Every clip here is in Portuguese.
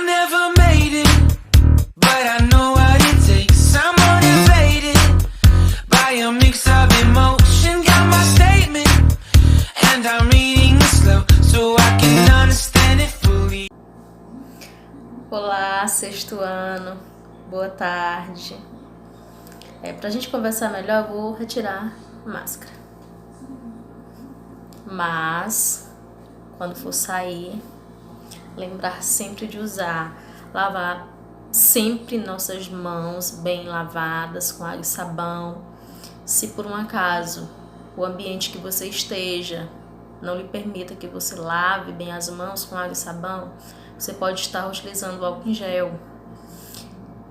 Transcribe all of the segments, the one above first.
never made it, but I know what it takes. I'm motivated by a mix of emotion. Got my statement, and I'm reading it slow so I can understand it fully. Olá, sexto ano, boa tarde. Pra gente conversar melhor, eu vou retirar a máscara. Mas, quando for sair, lembrar sempre de lavar sempre nossas mãos bem lavadas com água e sabão. Se por um acaso o ambiente que você esteja não lhe permita que você lave bem as mãos com água e sabão, você pode estar utilizando álcool em gel.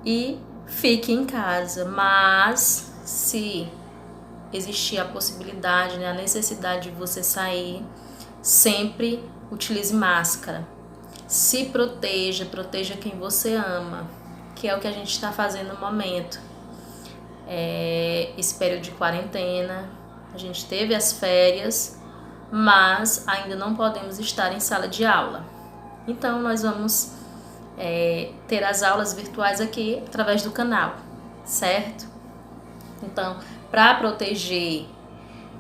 E fique em casa, mas se existir a possibilidade, a necessidade de você sair, sempre utilize máscara. Se proteja quem você ama, que é o que a gente está fazendo no momento. Esse período de quarentena, a gente teve as férias, mas ainda não podemos estar em sala de aula. Então, nós vamos ter as aulas virtuais aqui através do canal, certo? Então, para proteger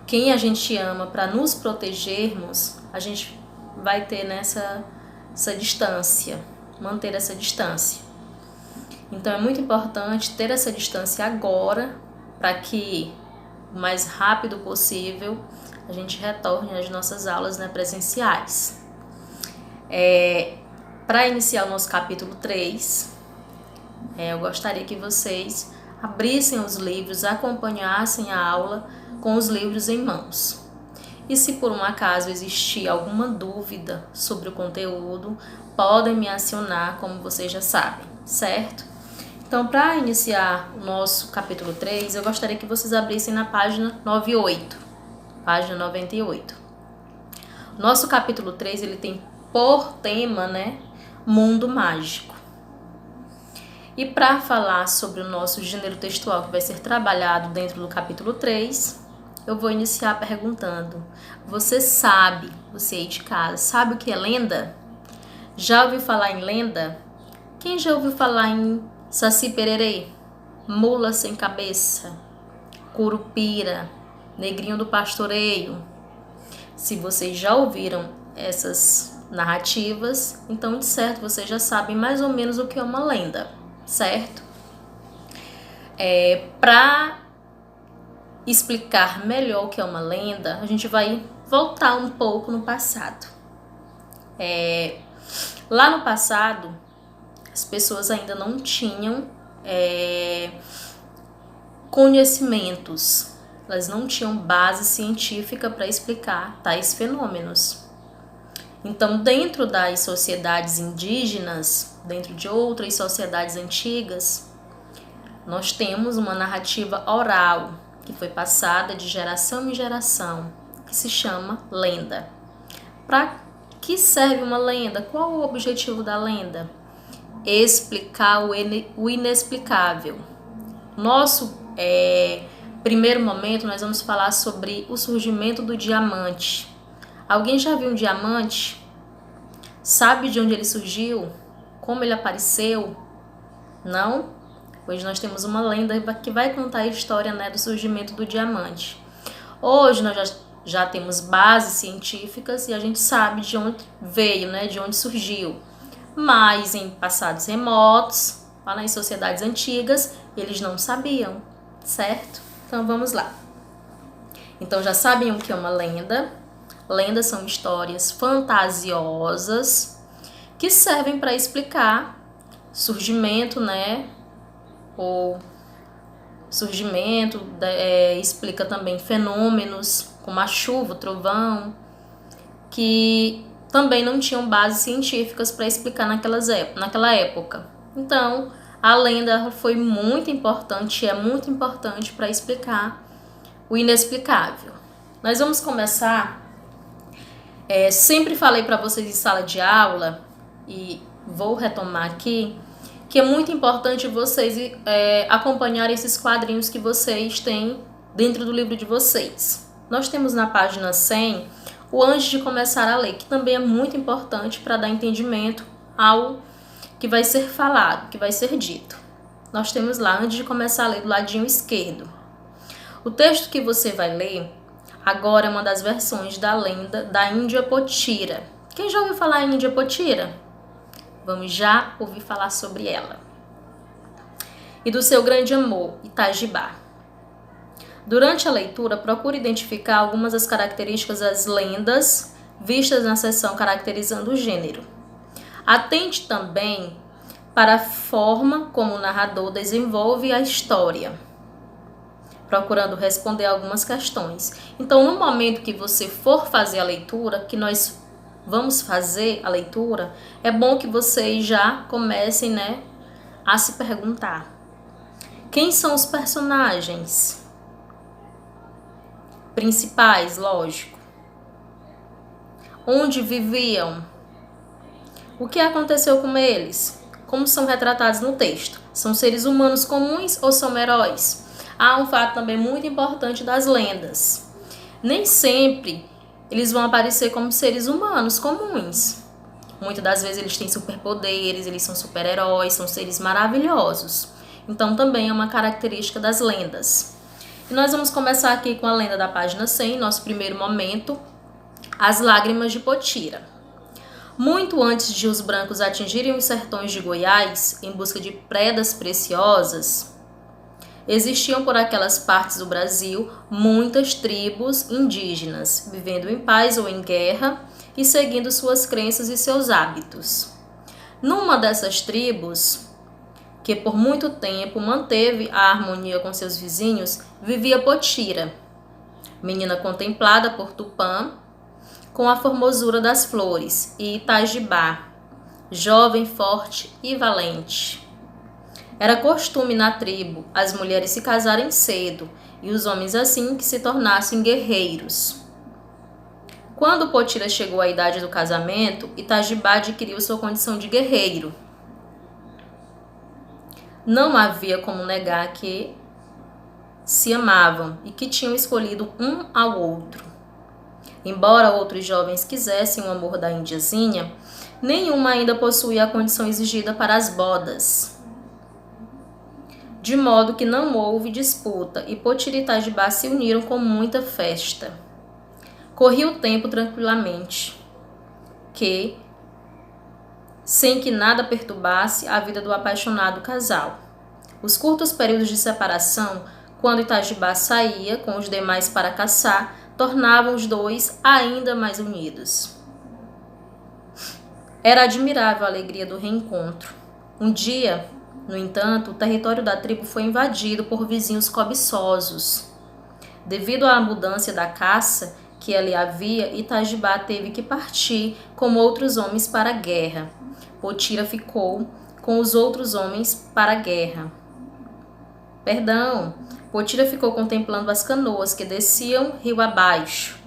quem a gente ama, para nos protegermos, a gente vai ter essa distância, manter essa distância. Então, é muito importante ter essa distância agora, para que o mais rápido possível a gente retorne às nossas aulas presenciais. Para iniciar o nosso capítulo 3, eu gostaria que vocês abrissem os livros, acompanhassem a aula com os livros em mãos. E se por um acaso existir alguma dúvida sobre o conteúdo, podem me acionar, como vocês já sabem, certo? Então, para iniciar o nosso capítulo 3, eu gostaria que vocês abrissem na página 98, página 98. Nosso capítulo 3, ele tem por tema, mundo mágico. E para falar sobre o nosso gênero textual que vai ser trabalhado dentro do capítulo 3, eu vou iniciar perguntando: você aí de casa, sabe o que é lenda? Já ouviu falar em lenda? Quem já ouviu falar em Saci Pererê, Mula Sem Cabeça, Curupira, Negrinho do Pastoreio? Se vocês já ouviram essas narrativas, então de certo vocês já sabem mais ou menos o que é uma lenda, certo? Para explicar melhor o que é uma lenda, a gente vai voltar um pouco no passado. Lá no passado, as pessoas ainda não tinham conhecimentos, elas não tinham base científica para explicar tais fenômenos. Então, dentro das sociedades indígenas, dentro de outras sociedades antigas, nós temos uma narrativa oral que foi passada de geração em geração, que se chama lenda. Para que serve uma lenda? Qual o objetivo da lenda? Explicar o inexplicável. Nosso primeiro momento, nós vamos falar sobre o surgimento do diamante. Alguém já viu um diamante? Sabe de onde ele surgiu? Como ele apareceu? Não? Hoje nós temos uma lenda que vai contar a história do surgimento do diamante. Hoje nós já temos bases científicas e a gente sabe de onde veio, de onde surgiu. Mas em passados remotos, lá nas sociedades antigas, eles não sabiam, certo? Então vamos lá. Então já sabem o que é uma lenda. Lendas são histórias fantasiosas que servem para explicar surgimento, ou surgimento, explica também fenômenos como a chuva, o trovão, que também não tinham bases científicas para explicar naquela época. Então, a lenda foi muito importante, é muito importante para explicar o inexplicável. Nós vamos começar. Sempre falei para vocês em sala de aula, e vou retomar aqui, que é muito importante vocês acompanharem esses quadrinhos que vocês têm dentro do livro de vocês. Nós temos na página 100 o Antes de Começar a Ler, que também é muito importante para dar entendimento ao que vai ser falado, que vai ser dito. Nós temos lá, antes de começar a ler, do ladinho esquerdo. O texto que você vai ler agora é uma das versões da lenda da Índia Potira. Quem já ouviu falar em Índia Potira? Vamos já ouvir falar sobre ela. E do seu grande amor, Itajibá. Durante a leitura, procure identificar algumas das características das lendas vistas na seção caracterizando o gênero. Atente também para a forma como o narrador desenvolve a história, procurando responder algumas questões. Então, no momento que você for fazer a leitura, que nós vamos fazer a leitura, é bom que vocês já comecem, a se perguntar: quem são os personagens principais, lógico? Onde viviam? O que aconteceu com eles? Como são retratados no texto? São seres humanos comuns ou são heróis? Há um fato também muito importante das lendas. Nem sempre eles vão aparecer como seres humanos comuns. Muitas das vezes eles têm superpoderes, eles são super-heróis, são seres maravilhosos. Então também é uma característica das lendas. E nós vamos começar aqui com a lenda da página 100, nosso primeiro momento, As Lágrimas de Potira. Muito antes de os brancos atingirem os sertões de Goiás, em busca de predas preciosas, existiam por aquelas partes do Brasil muitas tribos indígenas, vivendo em paz ou em guerra e seguindo suas crenças e seus hábitos. Numa dessas tribos, que por muito tempo manteve a harmonia com seus vizinhos, vivia Potira, menina contemplada por Tupã, com a formosura das flores, e Itajibá, jovem, forte e valente. Era costume na tribo as mulheres se casarem cedo e os homens assim que se tornassem guerreiros. Quando Potira chegou à idade do casamento, Itajibá adquiriu sua condição de guerreiro. Não havia como negar que se amavam e que tinham escolhido um ao outro. Embora outros jovens quisessem o amor da indiazinha, nenhuma ainda possuía a condição exigida para as bodas. De modo que não houve disputa e Potira e Itajibá se uniram com muita festa. Corria o tempo tranquilamente, sem que nada perturbasse a vida do apaixonado casal. Os curtos períodos de separação, quando Itajibá saía com os demais para caçar, tornavam os dois ainda mais unidos. Era admirável a alegria do reencontro. Um dia, no entanto, o território da tribo foi invadido por vizinhos cobiçosos. Devido à abundância da caça que ali havia, Itajibá teve que partir como outros homens para a guerra. Potira ficou com os outros homens para a guerra. Potira ficou contemplando as canoas que desciam rio abaixo,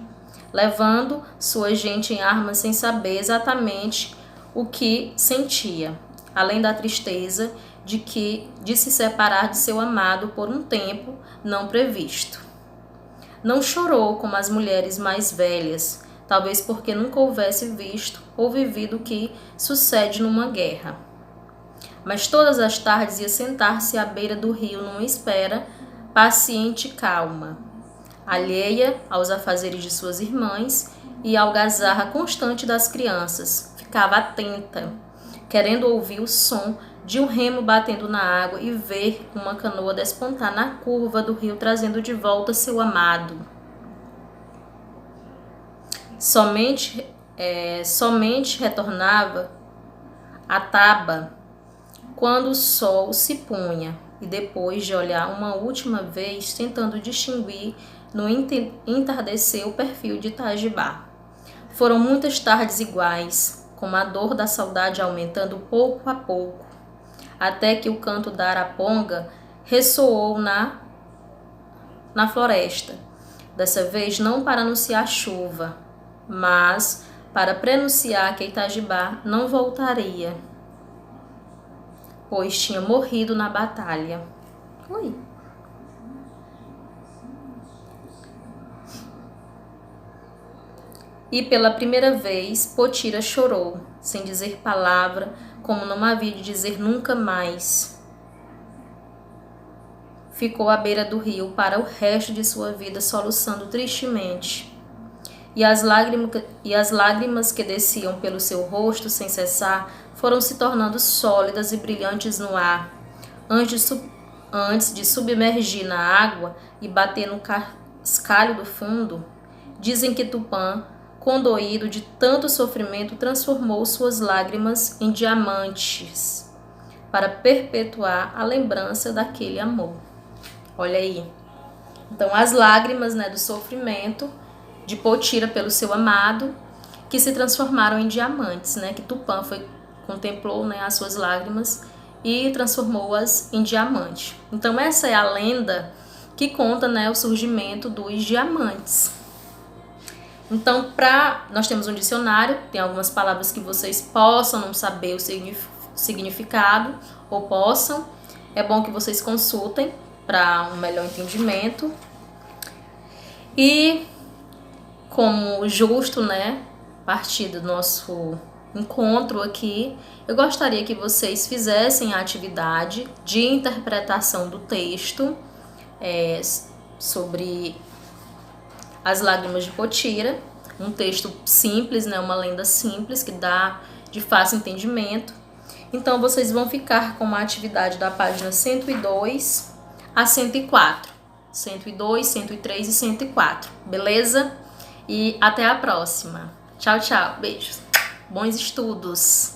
levando sua gente em armas sem saber exatamente o que sentia, além da tristeza de se separar de seu amado por um tempo não previsto. Não chorou como as mulheres mais velhas, talvez porque nunca houvesse visto ou vivido o que sucede numa guerra. Mas todas as tardes ia sentar-se à beira do rio numa espera paciente e calma, alheia aos afazeres de suas irmãs e à algazarra constante das crianças. Ficava atenta, querendo ouvir o som de um remo batendo na água e ver uma canoa despontar na curva do rio trazendo de volta seu amado. Somente retornava à taba quando o sol se punha, e depois de olhar uma última vez, tentando distinguir no entardecer o perfil de Itajibá. Foram muitas tardes iguais, com a dor da saudade aumentando pouco a pouco, até que o canto da araponga ressoou na floresta, dessa vez não para anunciar chuva, mas para prenunciar que Itajibá não voltaria, pois tinha morrido na batalha. E pela primeira vez, Potira chorou, sem dizer palavra, como não havia de dizer nunca mais. Ficou à beira do rio para o resto de sua vida, soluçando tristemente. E as lágrimas que desciam pelo seu rosto sem cessar foram se tornando sólidas e brilhantes no ar. Antes de submergir na água e bater no cascalho do fundo, dizem que Tupã, condoído de tanto sofrimento, transformou suas lágrimas em diamantes para perpetuar a lembrança daquele amor. Olha aí. Então, as lágrimas, né, do sofrimento de Potira pelo seu amado, que se transformaram em diamantes, né, que Tupã contemplou, né, as suas lágrimas e transformou-as em diamante. Então, essa é a lenda que conta, né, o surgimento dos diamantes. Então, nós temos um dicionário, tem algumas palavras que vocês possam não saber o significado, ou possam. É bom que vocês consultem para um melhor entendimento. E, como justo, né, partir do nosso encontro aqui, eu gostaria que vocês fizessem a atividade de interpretação do texto sobre as lágrimas de Potira, um texto simples, né, uma lenda simples que dá de fácil entendimento. Então, vocês vão ficar com uma atividade da página 102 a 104. 102, 103 e 104, beleza? E até a próxima. Tchau, tchau. Beijos. Bons estudos.